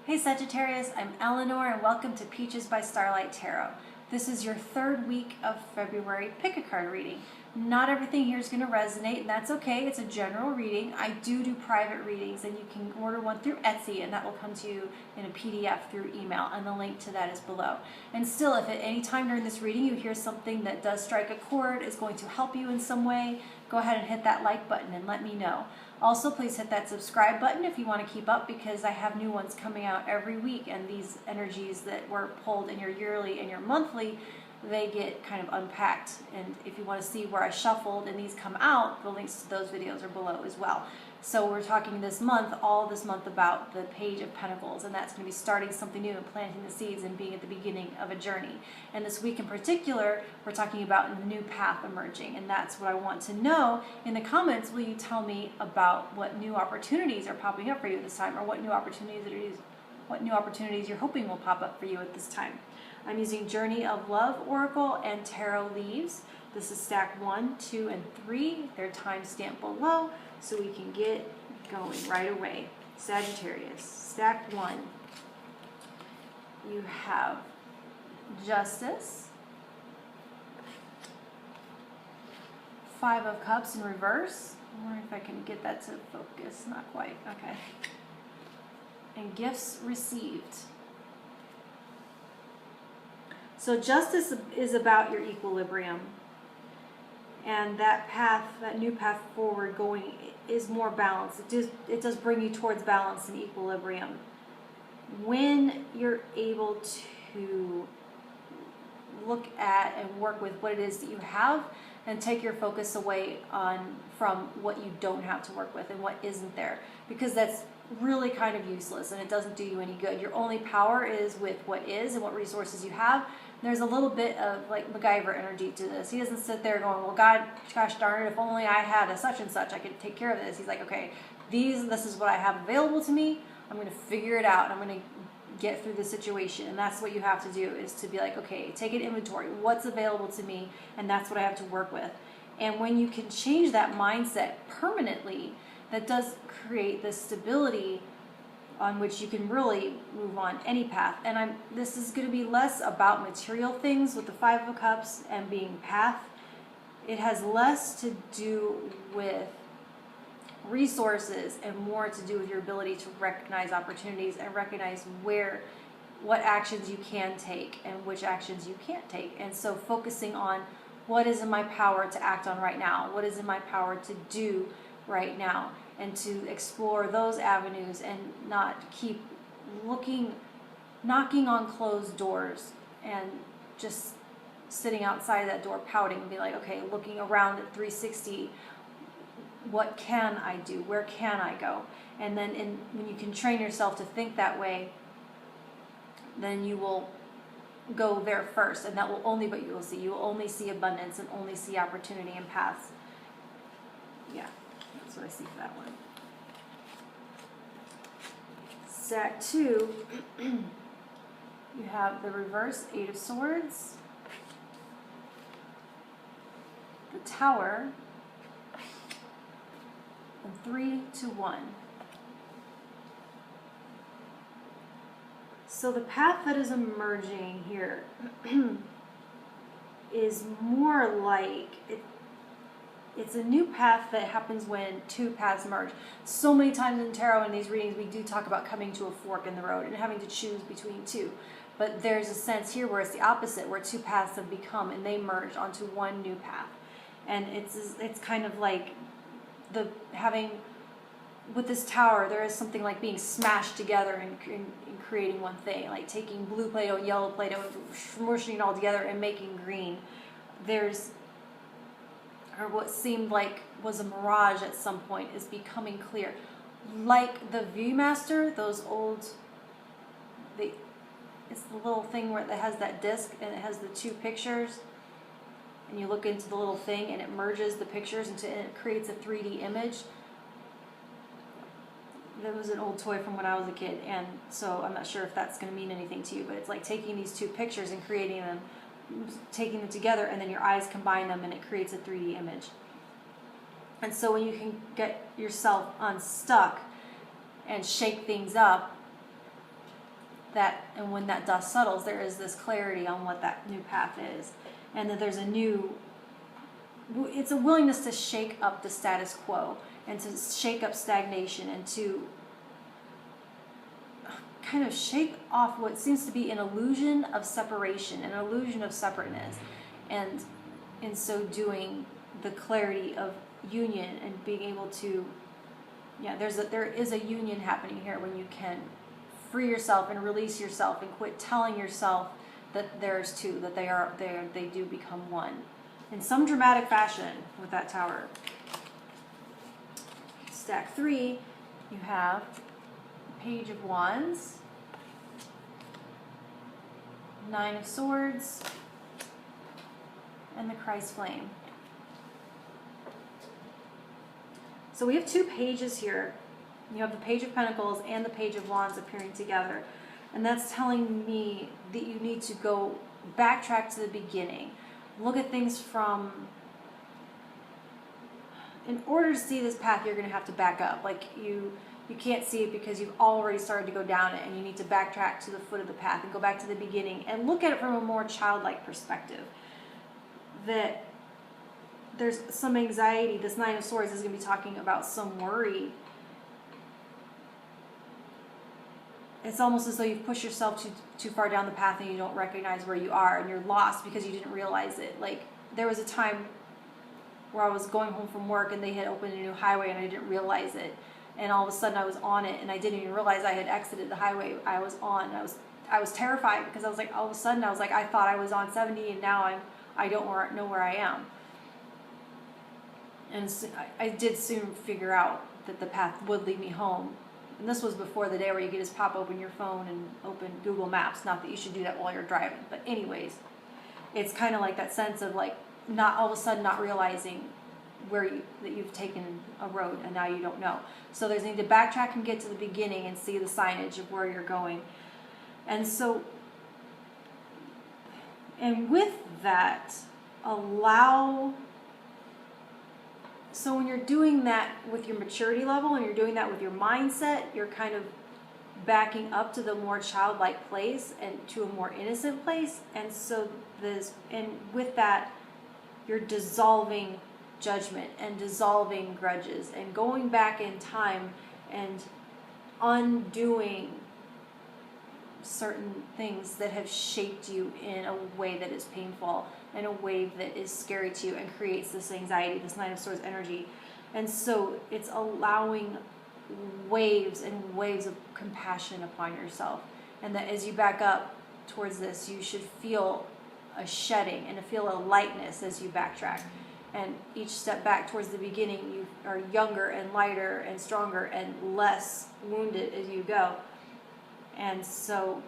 Hey Sagittarius, I'm Eleanor and welcome to Peaches by Starlight Tarot. This is your third week of February pick a card reading. Not everything here is going to resonate, and that's okay. It's a general reading. I do private readings, and you can order one through Etsy, and that will come to you in a PDF through email, and the link to that is below. And still, if at any time during this reading you hear something that does strike a chord, is going to help you in some way, go ahead and hit that like button and let me know. Also, please hit that subscribe button if you want to keep up, because I have new ones coming out every week, and these energies that were pulled in your yearly and your monthly, they get kind of unpacked. And if you want to see where I shuffled and these come out, the links to those videos are below as well. So we're talking this month, all this month, about the Page of Pentacles, and that's going to be starting something new and planting the seeds and being at the beginning of a journey. And this week in particular, we're talking about a new path emerging, and that's what I want to know. In the comments, will you tell me about what new opportunities are popping up for you this time, or what new opportunities you're hoping will pop up for you at this time? I'm using Journey of Love Oracle and Tarot Leaves. This is stack 1, 2, and 3. They're time stamped below, so we can get going right away. Sagittarius, stack 1. You have Justice, 5 of Cups in reverse. I wonder if I can get that to focus. Not quite. Okay. And Gifts Received. So Justice is about your equilibrium. And that path, that new path forward going, is more balanced. It does bring you towards balance and equilibrium. When you're able to look at and work with what it is that you have and take your focus away from what you don't have to work with and what isn't there, because that's really kind of useless and it doesn't do you any good. Your only power is with what is and what resources you have. There's a little bit of like MacGyver energy to this. He doesn't sit there going, well, gosh darn it, if only I had a such and such, I could take care of this. He's like, okay, this is what I have available to me. I'm going to figure it out. I'm going to get through the situation. And that's what you have to do, is to be like, okay, take an inventory. What's available to me? And that's what I have to work with. And when you can change that mindset permanently, that does create this stability on which you can really move on any path. And this is going to be less about material things with the 5 of Cups and being path. It has less to do with resources and more to do with your ability to recognize opportunities and recognize what actions you can take and which actions you can't take. And so focusing on what is in my power to act on right now, what is in my power to do right now, and to explore those avenues and not keep knocking on closed doors and just sitting outside that door pouting and be like, okay, looking around at 360, what can I do? Where can I go? And then when you can train yourself to think that way, then you will go there first, and that will only what you will see. You will only see abundance and only see opportunity and paths. Yeah. That's what I see for that one. Stack 2, you have the reverse 8 of Swords, the Tower, and 3 to 1. So the path that is emerging here is more like it's a new path that happens when 2 paths merge. So many times in tarot in these readings we do talk about coming to a fork in the road and having to choose between 2. But there's a sense here where it's the opposite, where 2 paths have become and they merge onto one new path. And it's kind of like with this tower, there is something like being smashed together and creating one thing, like taking blue Play-Doh and yellow Play-Doh and smushing it all together and making green. Or what seemed like was a mirage at some point is becoming clear. Like the Viewmaster, those old, it's the little thing that has that disc and it has the 2 pictures, and you look into the little thing and it merges the pictures and it creates a 3D image. That was an old toy from when I was a kid, and so I'm not sure if that's going to mean anything to you, but it's like taking these 2 pictures and creating them, taking them together, and then your eyes combine them and it creates a 3D image. And so when you can get yourself unstuck and shake things up, that, and when that dust settles, there is this clarity on what that new path is, and that there's it's a willingness to shake up the status quo and to shake up stagnation and to kind of shake off what seems to be an illusion of separation, an illusion of separateness, and in so doing, the clarity of union and being able to, there is a union happening here when you can free yourself and release yourself and quit telling yourself that there's two, that they do become one in some dramatic fashion with that Tower. Stack 3, you have Page of Wands, 9 of Swords, and the Christ Flame. So we have 2 pages here. You have the Page of Pentacles and the Page of Wands appearing together. And that's telling me that you need to go backtrack to the beginning. Look at things from... In order to see this path, you're going to have to back up. Like you can't see it because you've already started to go down it, and you need to backtrack to the foot of the path and go back to the beginning and look at it from a more childlike perspective. That there's some anxiety. This 9 of Swords is going to be talking about some worry. It's almost as though you've pushed yourself too far down the path and you don't recognize where you are, and you're lost because you didn't realize it. Like, there was a time where I was going home from work and they had opened a new highway and I didn't realize it. And all of a sudden I was on it and I didn't even realize I had exited the highway I was on. I was terrified because I was like, all of a sudden I was like, I thought I was on 70 and now I don't know where I am. And I did soon figure out that the path would lead me home. And this was before the day where you could just pop open your phone and open Google Maps. Not that you should do that while you're driving, but anyways, it's kind of like that sense of like not all of a sudden not realizing that you've taken a road and now you don't know. So there's need to backtrack and get to the beginning and see the signage of where you're going. And so, and with that, so when you're doing that with your maturity level and you're doing that with your mindset, you're kind of backing up to the more childlike place and to a more innocent place. And so with that, you're dissolving judgment and dissolving grudges and going back in time and undoing certain things that have shaped you in a way that is painful, in a way that is scary to you and creates this anxiety, this 9 of Swords energy. And so it's allowing waves and waves of compassion upon yourself. And that as you back up towards this, you should feel a shedding and feel a lightness as you backtrack. And each step back towards the beginning, you are younger and lighter and stronger and less wounded as you go. And so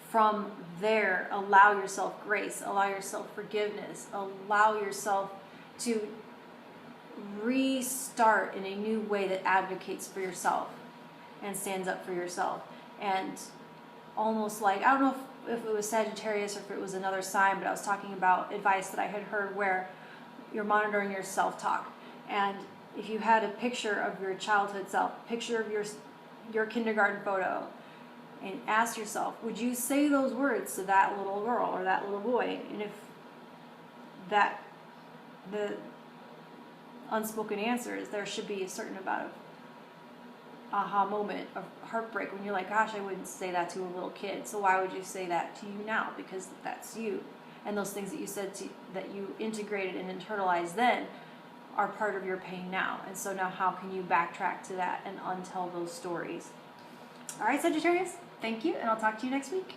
from there, allow yourself grace, allow yourself forgiveness, allow yourself to restart in a new way that advocates for yourself and stands up for yourself. And almost like, I don't know if it was Sagittarius or if it was another sign, but I was talking about advice that I had heard where you're monitoring your self-talk. And if you had a picture of your childhood self, picture of your kindergarten photo, and ask yourself, would you say those words to that little girl or that little boy? And if the unspoken answer is, there should be a certain amount of aha moment of heartbreak when you're like, gosh, I wouldn't say that to a little kid. So why would you say that to you now? Because that's you. And those things that you said that you integrated and internalized then are part of your pain now. And so now how can you backtrack to that and untell those stories? All right, Sagittarius, thank you, and I'll talk to you next week.